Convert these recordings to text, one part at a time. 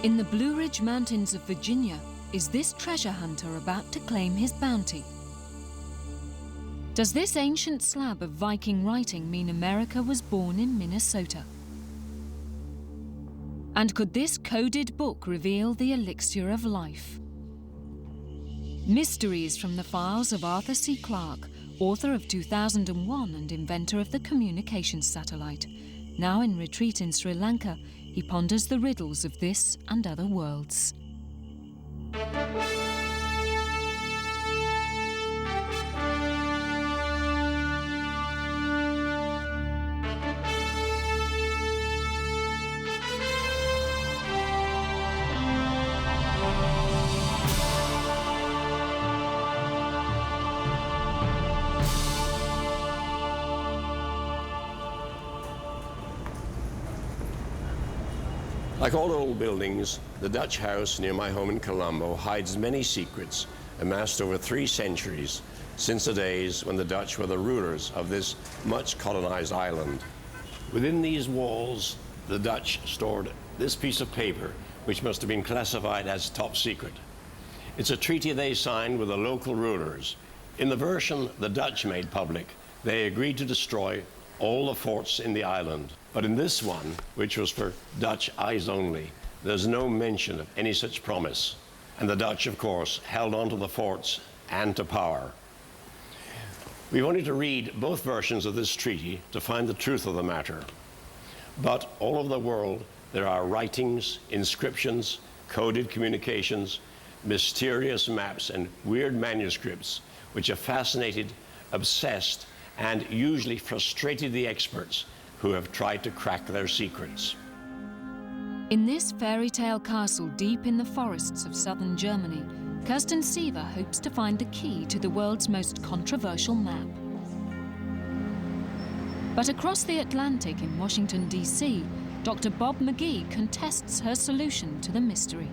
In the Blue Ridge Mountains of Virginia, is this treasure hunter about to claim his bounty? Does this ancient slab of Viking writing mean America was born in Minnesota? And could this coded book reveal the elixir of life? Mysteries from the files of Arthur C. Clarke, author of 2001 and inventor of the communications satellite. Now in retreat in Sri Lanka, he ponders the riddles of this and other worlds. Like all old buildings, the Dutch house near my home in Colombo hides many secrets amassed over 3 centuries since the days when the Dutch were the rulers of this much colonized island. Within these walls, the Dutch stored this piece of paper, which must have been classified as top secret. It's a treaty they signed with the local rulers. In the version the Dutch made public, they agreed to destroy all the forts in the island. But in this one, which was for Dutch eyes only, there's no mention of any such promise. And the Dutch, of course, held on to the forts and to power. We wanted to read both versions of this treaty to find the truth of the matter. But all over the world, there are writings, inscriptions, coded communications, mysterious maps, and weird manuscripts which have fascinated, obsessed, and usually frustrated the experts who have tried to crack their secrets. In this fairy tale castle deep in the forests of southern Germany, Kirsten Seaver hopes to find the key to the world's most controversial map. But across the Atlantic in Washington, D.C., Dr. Bob McGee contests her solution to the mystery.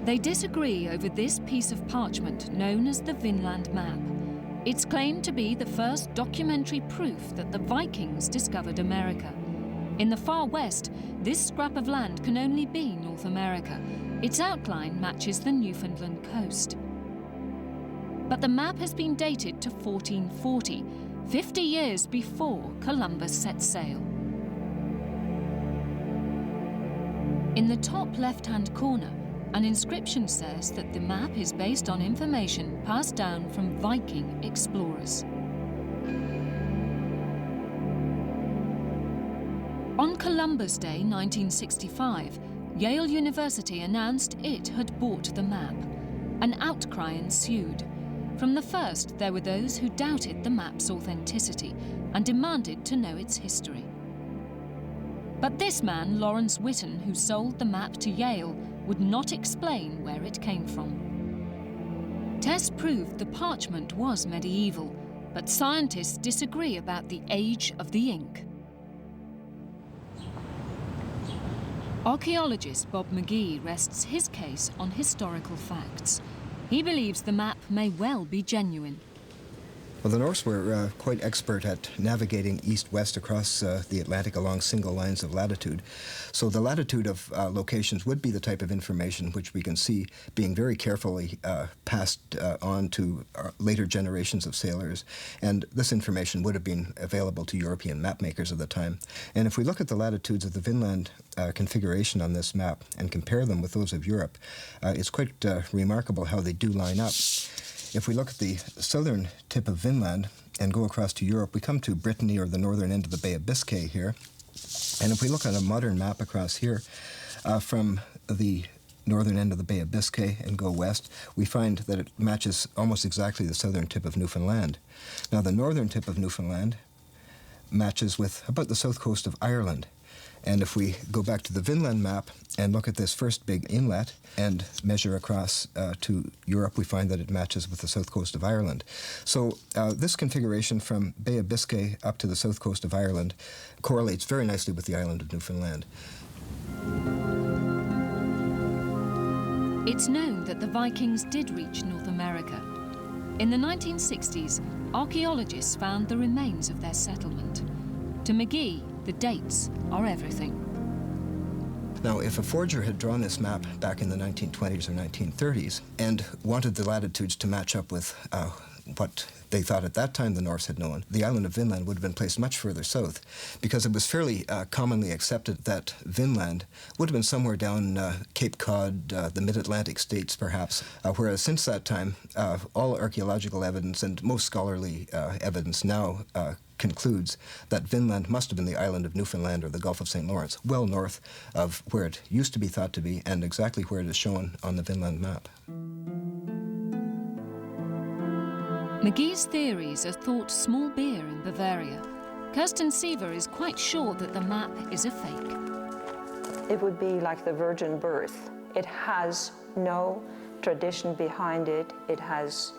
They disagree over this piece of parchment known as the Vinland Map. It's claimed to be the first documentary proof that the Vikings discovered America. In the far west, this scrap of land can only be North America. Its outline matches the Newfoundland coast. But the map has been dated to 1440, 50 years before Columbus set sail. In the top left-hand corner, an inscription says that the map is based on information passed down from Viking explorers. On Columbus Day 1965, Yale University announced it had bought the map. An outcry ensued. From the first, there were those who doubted the map's authenticity and demanded to know its history. But this man, Lawrence Witten, who sold the map to Yale, would not explain where it came from. Tests proved the parchment was medieval, but scientists disagree about the age of the ink. Archaeologist Bob McGee rests his case on historical facts. He believes the map may well be genuine. Well, the Norse were quite expert at navigating east-west across the Atlantic along single lines of latitude. So the latitude of locations would be the type of information which we can see being very carefully passed on to later generations of sailors. And this information would have been available to European mapmakers of the time. And if we look at the latitudes of the Vinland configuration on this map and compare them with those of Europe, it's quite remarkable how they do line up. If we look at the southern tip of Vinland and go across to Europe, we come to Brittany, or the northern end of the Bay of Biscay here. And if we look at a modern map across here, from the northern end of the Bay of Biscay and go west, we find that it matches almost exactly the southern tip of Newfoundland. Now, the northern tip of Newfoundland matches with about the south coast of Ireland. And if we go back to the Vinland map and look at this first big inlet and measure across to Europe, we find that it matches with the south coast of Ireland. So this configuration from Bay of Biscay up to the south coast of Ireland correlates very nicely with the island of Newfoundland. It's known that the Vikings did reach North America. In the 1960s, archaeologists found the remains of their settlement. To McGee, the dates are everything. Now, if a forger had drawn this map back in the 1920s or 1930s and wanted the latitudes to match up with what they thought at that time the Norse had known, the island of Vinland would have been placed much further south, because it was fairly commonly accepted that Vinland would have been somewhere down Cape Cod, the mid-Atlantic states perhaps, whereas since that time, all archaeological evidence and most scholarly evidence now concludes that Vinland must have been the island of Newfoundland or the Gulf of St. Lawrence, well north of where it used to be thought to be and exactly where it is shown on the Vinland map. McGee's theories are thought small beer in Bavaria. Kirsten Seaver is quite sure that the map is a fake. It would be like the virgin birth. It has no tradition behind it. It has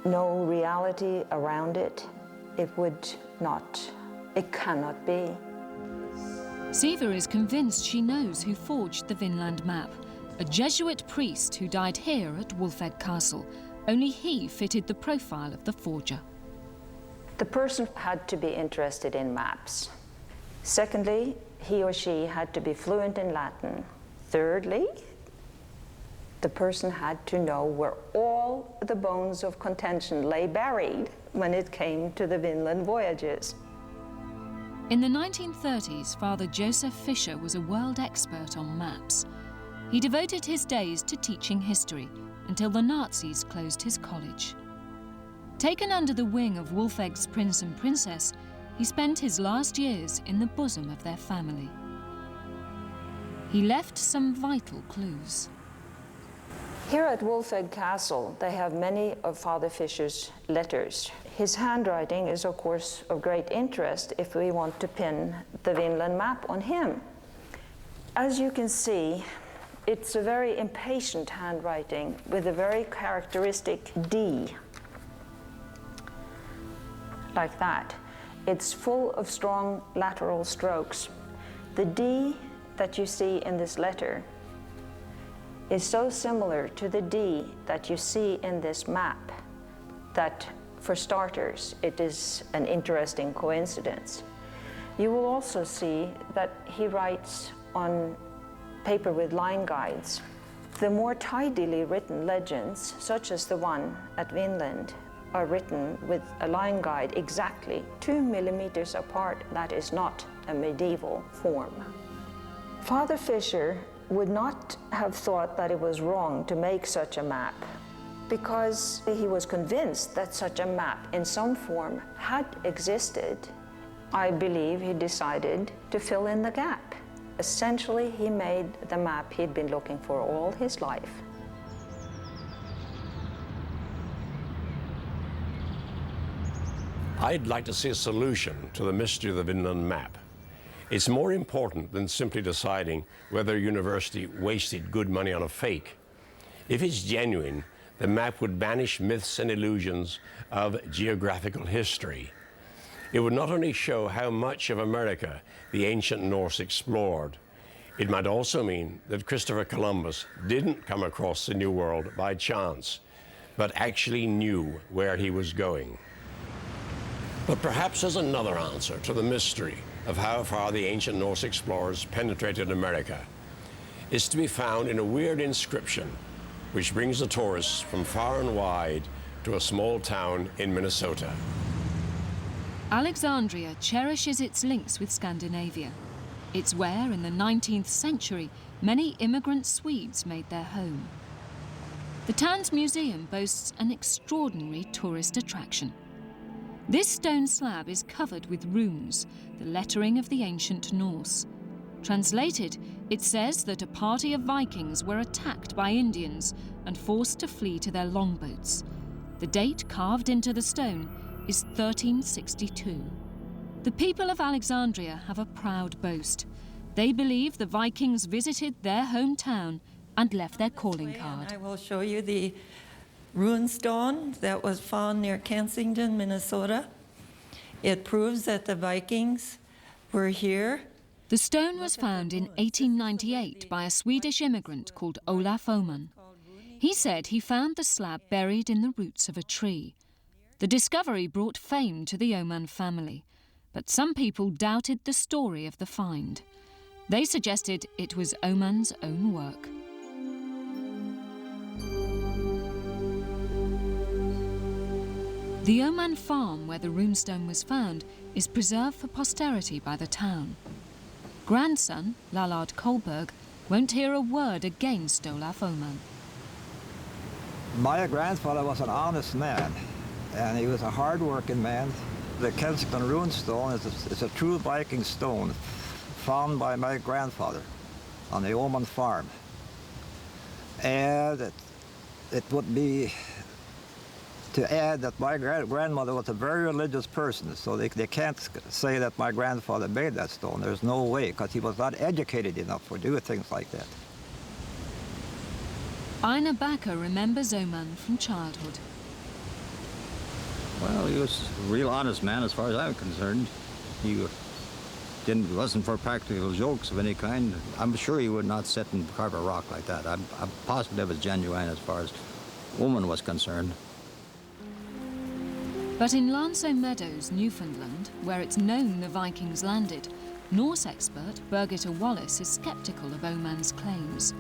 no reality around it. It cannot be. Seaver is convinced she knows who forged the Vinland map, a Jesuit priest who died here at Wolfegg Castle. Only he fitted the profile of the forger. The person had to be interested in maps. Secondly, he or she had to be fluent in Latin. Thirdly, the person had to know where all the bones of contention lay buried when it came to the Vinland voyages. In the 1930s, Father Joseph Fisher was a world expert on maps. He devoted his days to teaching history until the Nazis closed his college. Taken under the wing of Wolfegg's prince and princess, he spent his last years in the bosom of their family. He left some vital clues. Here at Wolfegg Castle, they have many of Father Fisher's letters. His handwriting is, of course, of great interest if we want to pin the Vinland map on him. As you can see, it's a very impatient handwriting with a very characteristic D, like that. It's full of strong lateral strokes. The D that you see in this letter is so similar to the D that you see in this map that, for starters, it is an interesting coincidence. You will also see that he writes on paper with line guides. The more tidily written legends, such as the one at Vinland, are written with a line guide exactly 2 millimeters apart. That is not a medieval form. Father Fisher would not have thought that it was wrong to make such a map, because he was convinced that such a map in some form had existed. I believe he decided to fill in the gap. Essentially, he made the map he'd been looking for all his life. I'd like to see a solution to the mystery of the Vinland map. It's more important than simply deciding whether a university wasted good money on a fake. If it's genuine, the map would banish myths and illusions of geographical history. It would not only show how much of America the ancient Norse explored, it might also mean that Christopher Columbus didn't come across the New World by chance, but actually knew where he was going. But perhaps there's another answer to the mystery of how far the ancient Norse explorers penetrated America. It's to be found in a weird inscription which brings the tourists from far and wide to a small town in Minnesota. Alexandria cherishes its links with Scandinavia. It's where, in the 19th century, many immigrant Swedes made their home. The town's museum boasts an extraordinary tourist attraction. This stone slab is covered with runes, the lettering of the ancient Norse. Translated, it says that a party of Vikings were attacked by Indians and forced to flee to their longboats. The date carved into the stone is 1362. The people of Alexandria have a proud boast. They believe the Vikings visited their hometown and left their calling card. I will show you the rune stone that was found near Kensington, Minnesota. It proves that the Vikings were here. The stone was found in 1898 by a Swedish immigrant called Olaf Oman. He said he found the slab buried in the roots of a tree. The discovery brought fame to the Oman family, but some people doubted the story of the find. They suggested it was Oman's own work. The Oman farm where the runestone was found is preserved for posterity by the town. Grandson, Lallard Kolberg, won't hear a word against Olaf Oman. My grandfather was an honest man, and he was a hard-working man. The Kensington Runestone is a true Viking stone found by my grandfather on the Oman farm. And it would be to add that my grandmother was a very religious person, so they can't say that my grandfather made that stone. There's no way, because he was not educated enough for doing things like that. Einar Backer remembers Oman from childhood. Well, he was a real honest man as far as I'm concerned. He wasn't for practical jokes of any kind. I'm sure he would not sit and carve a rock like that. I'm positive it was genuine as far as Oman was concerned. But in Lanso Meadows, Newfoundland, where it's known the Vikings landed, Norse expert Birgitta Wallace is sceptical of Oman's claims.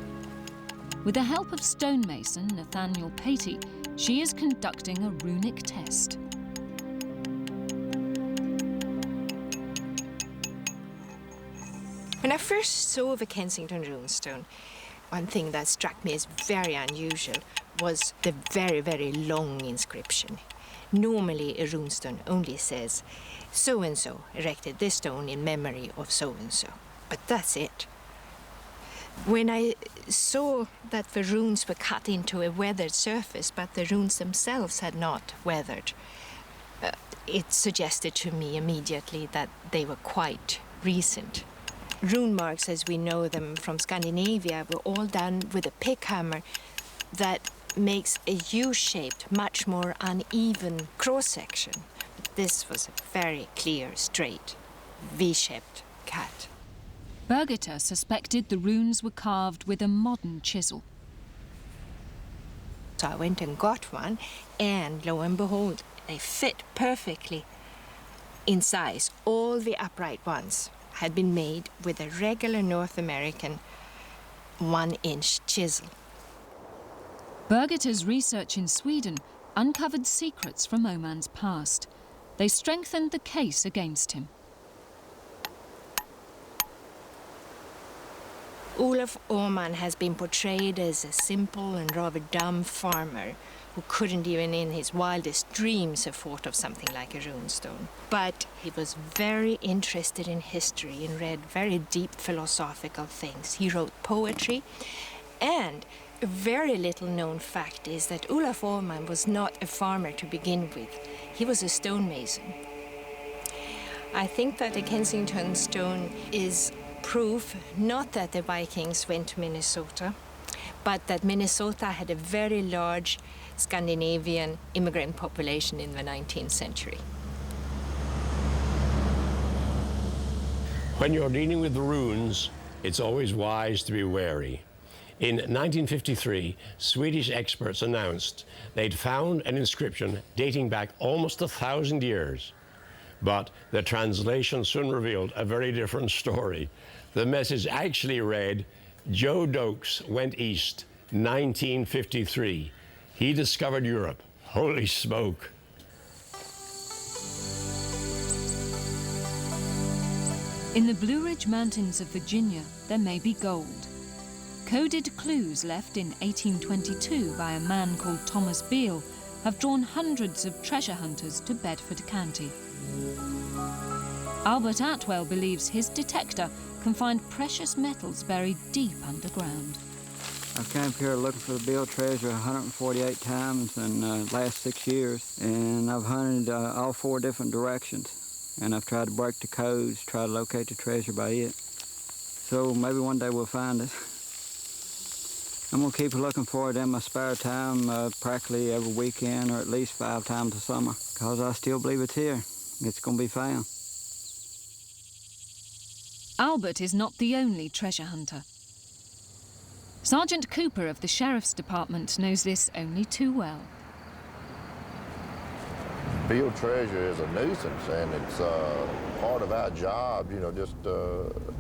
With the help of stonemason Nathaniel Patey, she is conducting a runic test. When I first saw the Kensington Runestone, one thing that struck me as very unusual was the very, very long inscription. Normally, a runestone only says, so-and-so erected this stone in memory of so-and-so. But that's it. When I saw that the runes were cut into a weathered surface, but the runes themselves had not weathered, it suggested to me immediately that they were quite recent. Rune marks, as we know them from Scandinavia, were all done with a pick hammer that makes a U-shaped, much more uneven cross-section. This was a very clear, straight, V-shaped cut. Birgitta suspected the runes were carved with a modern chisel. So I went and got one, and lo and behold, they fit perfectly in size. All the upright ones had been made with a regular North American 1-inch chisel. Birgitta's research in Sweden uncovered secrets from Oman's past. They strengthened the case against him. Olaf Åman has been portrayed as a simple and rather dumb farmer who couldn't even in his wildest dreams have thought of something like a runestone. But he was very interested in history and read very deep philosophical things. He wrote poetry, and a very little known fact is that Olaf Åman was not a farmer to begin with. He was a stonemason. I think that the Kensington stone is proof not that the Vikings went to Minnesota, but that Minnesota had a very large Scandinavian immigrant population in the 19th century. When you're dealing with the runes, it's always wise to be wary. In 1953, Swedish experts announced they'd found an inscription dating back almost 1,000 years. But the translation soon revealed a very different story. The message actually read, Joe Dokes went east, 1953. He discovered Europe. Holy smoke. In the Blue Ridge Mountains of Virginia, there may be gold. Coded clues left in 1822 by a man called Thomas Beale have drawn hundreds of treasure hunters to Bedford County. Albert Atwell believes his detector can find precious metals buried deep underground. I've come here looking for the Beale treasure 148 times in the last 6 years, and I've hunted all 4 different directions, and I've tried to break the codes, try to locate the treasure by it. So maybe one day we'll find it. I'm going to keep looking for it in my spare time, practically every weekend or at least 5 times a summer, because I still believe it's here. It's going to be found. Albert is not the only treasure hunter. Sergeant Cooper of the Sheriff's Department knows this only too well. Build treasure is a nuisance, and it's part of our job, you know, just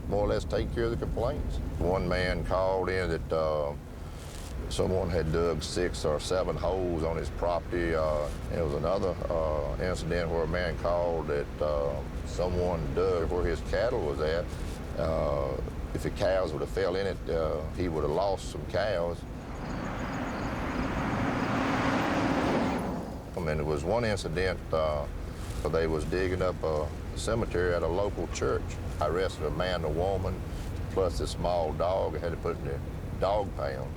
more or less take care of the complaints. One man called in that someone had dug 6 or 7 holes on his property. There was another incident where a man called that someone dug where his cattle was at. If the cows would have fell in it, he would have lost some cows. And there was one incident where they was digging up a cemetery at a local church. I arrested a man and a woman, plus a small dog. I had to put in the dog pound.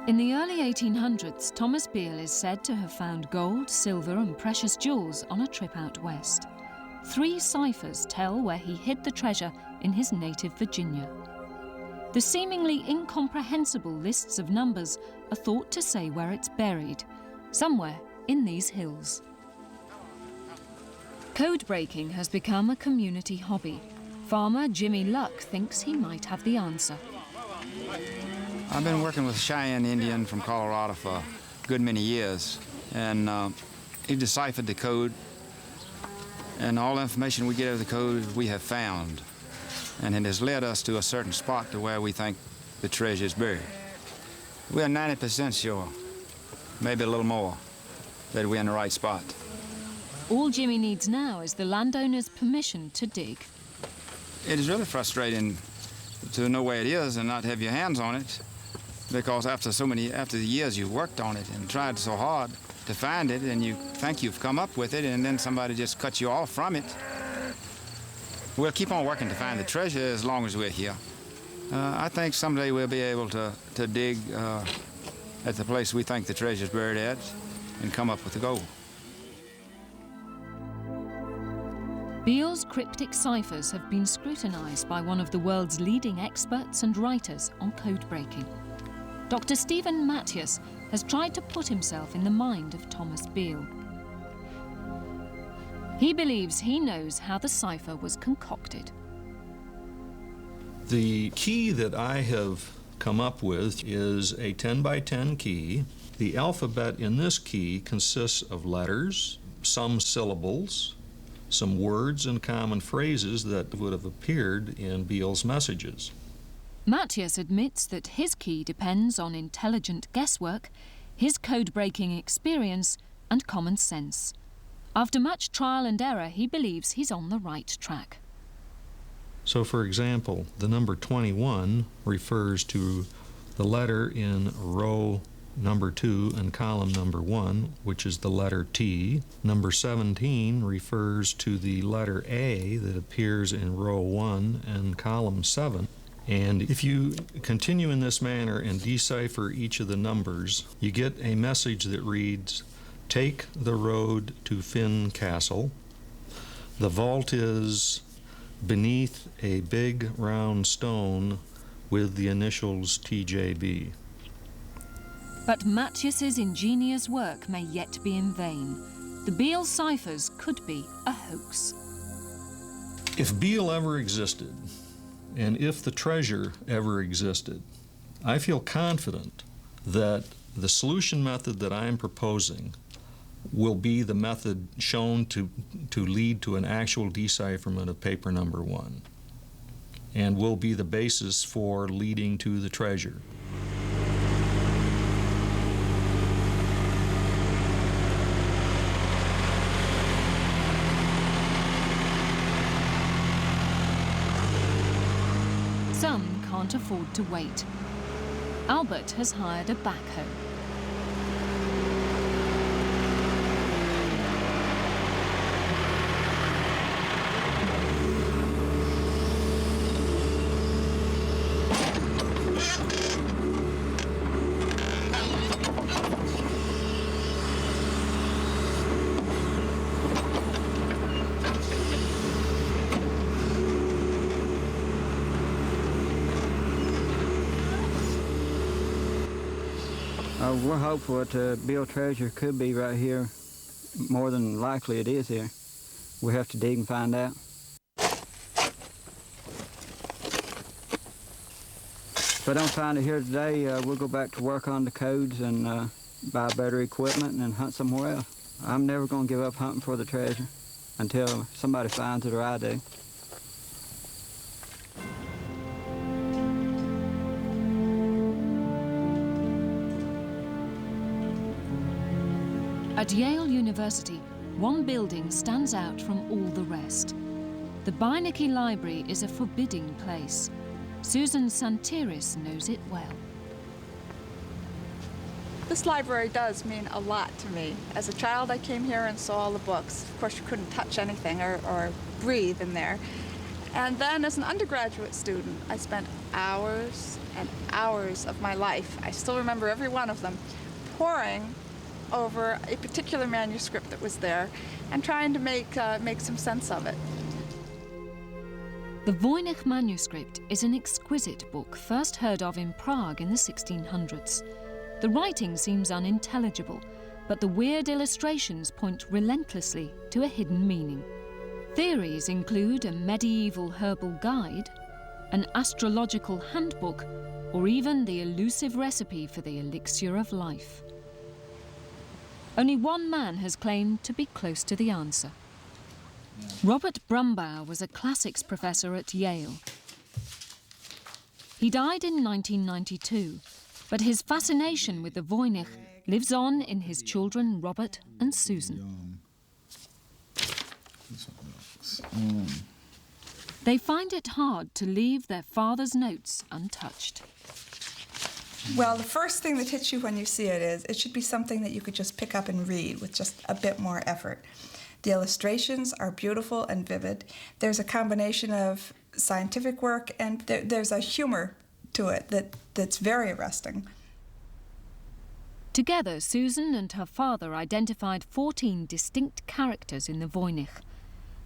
In the early 1800s, Thomas Beale is said to have found gold, silver and precious jewels on a trip out west. 3 ciphers tell where he hid the treasure in his native Virginia. The seemingly incomprehensible lists of numbers are thought to say where it's buried, somewhere in these hills. Code breaking has become a community hobby. Farmer Jimmy Luck thinks he might have the answer. I've been working with a Cheyenne Indian from Colorado for a good many years, and he deciphered the code, and all the information we get of the code we have found, and it has led us to a certain spot to where we think the treasure is buried. We are 90% sure, maybe a little more, that we're in the right spot. All Jimmy needs now is the landowner's permission to dig. It is really frustrating to know where it is and not have your hands on it, because after the years you've worked on it and tried so hard to find it, and you think you've come up with it, and then somebody just cuts you off from it. We'll keep on working to find the treasure as long as we're here. I think someday we'll be able to dig at the place we think the treasure's buried at and come up with the gold. Beale's cryptic ciphers have been scrutinized by one of the world's leading experts and writers on code breaking. Dr. Stephen Matthias has tried to put himself in the mind of Thomas Beale. He believes he knows how the cipher was concocted. The key that I have come up with is a 10 by 10 key. The alphabet in this key consists of letters, some syllables, some words and common phrases that would have appeared in Beale's messages. Matthias admits that his key depends on intelligent guesswork, his code-breaking experience and common sense. After much trial and error, he believes he's on the right track. So, for example, the number 21 refers to the letter in row number 2 and column number 1, which is the letter T. Number 17 refers to the letter A that appears in row 1 and column 7. And if you continue in this manner and decipher each of the numbers, you get a message that reads, "Take the road to Finn Castle. The vault is beneath a big round stone with the initials TJB." But Matthias's ingenious work may yet be in vain. The Beale ciphers could be a hoax. If Beale ever existed, and if the treasure ever existed, I feel confident that the solution method that I'm proposing will be the method shown to lead to an actual decipherment of paper number 1, and will be the basis for leading to the treasure. Some can't afford to wait. Albert has hired a backhoe. We're hopeful that the Beale treasure could be right here. More than likely it is here. We have to dig and find out. If I don't find it here today, we'll go back to work on the codes and buy better equipment, and then hunt somewhere else. I'm never going to give up hunting for the treasure until somebody finds it or I do. At Yale University, one building stands out from all the rest. The Beinecke Library is a forbidding place. Susan Santiris knows it well. This library does mean a lot to me. As a child, I came here and saw all the books. Of course, you couldn't touch anything or breathe in there. And then as an undergraduate student, I spent hours and hours of my life, I still remember every one of them, poring over a particular manuscript that was there and trying to make some sense of it. The Voynich manuscript is an exquisite book first heard of in Prague in the 1600s. The writing seems unintelligible, but the weird illustrations point relentlessly to a hidden meaning. Theories include a medieval herbal guide, an astrological handbook, or even the elusive recipe for the elixir of life. Only one man has claimed to be close to the answer. Robert Brumbaugh was a classics professor at Yale. He died in 1992, but his fascination with the Voynich lives on in his children Robert and Susan. They find it hard to leave their father's notes untouched. Well, the first thing that hits you when you see it is it should be something that you could just pick up and read with just a bit more effort. The illustrations are beautiful and vivid. There's a combination of scientific work and there's a humor to it that's very arresting. Together, Susan and her father identified 14 distinct characters in the Voynich.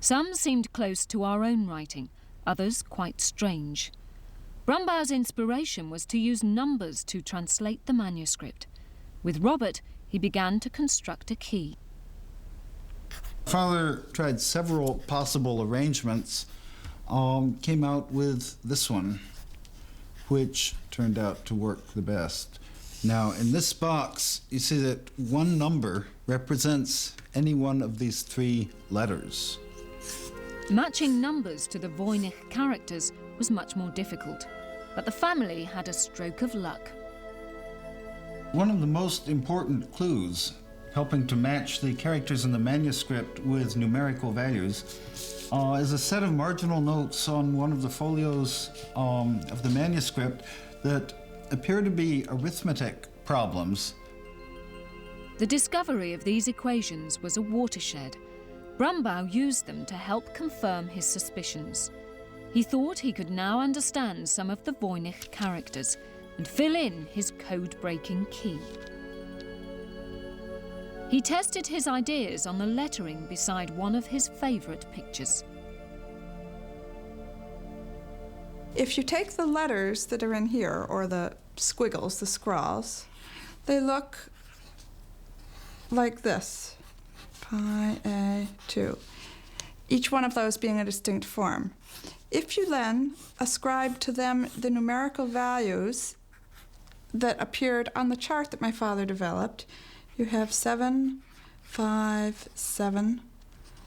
Some seemed close to our own writing, others quite strange. Brumbaugh's inspiration was to use numbers to translate the manuscript. With Robert, he began to construct a key. Father tried several possible arrangements, came out with this one, which turned out to work the best. Now, in this box, you see that one number represents any one of these 3 letters. Matching numbers to the Voynich characters was much more difficult, but the family had a stroke of luck. One of the most important clues helping to match the characters in the manuscript with numerical values is a set of marginal notes on one of the folios of the manuscript that appear to be arithmetic problems. The discovery of these equations was a watershed. Brumbaugh used them to help confirm his suspicions. He thought he could now understand some of the Voynich characters and fill in his code-breaking key. He tested his ideas on the lettering beside one of his favourite pictures. If you take the letters that are in here, or the squiggles, the scrawls, they look like this. Pi, A, 2. Each one of those being a distinct form. If you then ascribe to them the numerical values that appeared on the chart that my father developed, you have 7, 5, 7,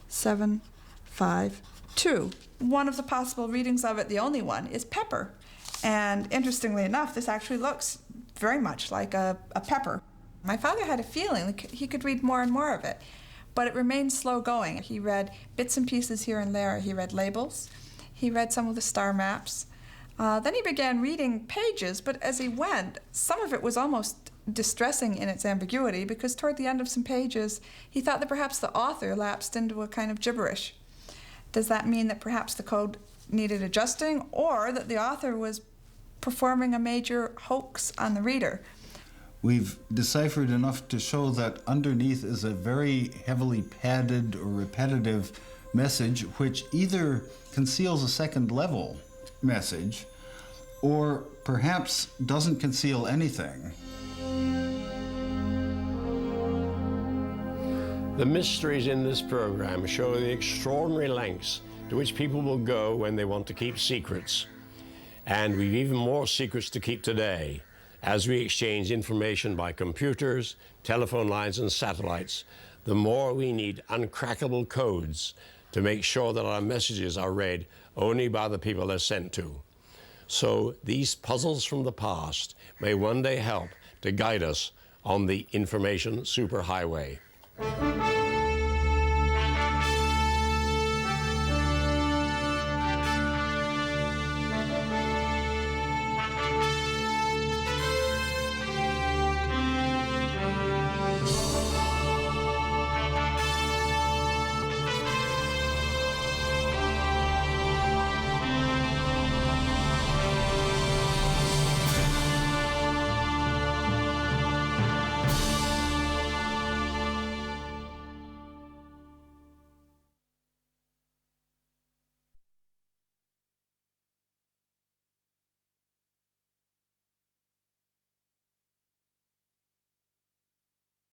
7, 5, 2. One of the possible readings of it, the only one, is pepper. And interestingly enough, this actually looks very much like a pepper. My father had a feeling that he could read more and more of it, but it remained slow going. He read bits and pieces here and there. He read labels. He read some of the star maps. Then he began reading pages, but as he went, some of it was almost distressing in its ambiguity, because toward the end of some pages, he thought that perhaps the author lapsed into a kind of gibberish. Does that mean that perhaps the code needed adjusting, or that the author was performing a major hoax on the reader? We've deciphered enough to show that underneath is a very heavily padded or repetitive message, which either conceals a second level message or perhaps doesn't conceal anything. The mysteries in this program show the extraordinary lengths to which people will go when they want to keep secrets. And we've even more secrets to keep today. As we exchange information by computers, telephone lines, and satellites, the more we need uncrackable codes to make sure that our messages are read only by the people they're sent to. So these puzzles from the past may one day help to guide us on the information superhighway.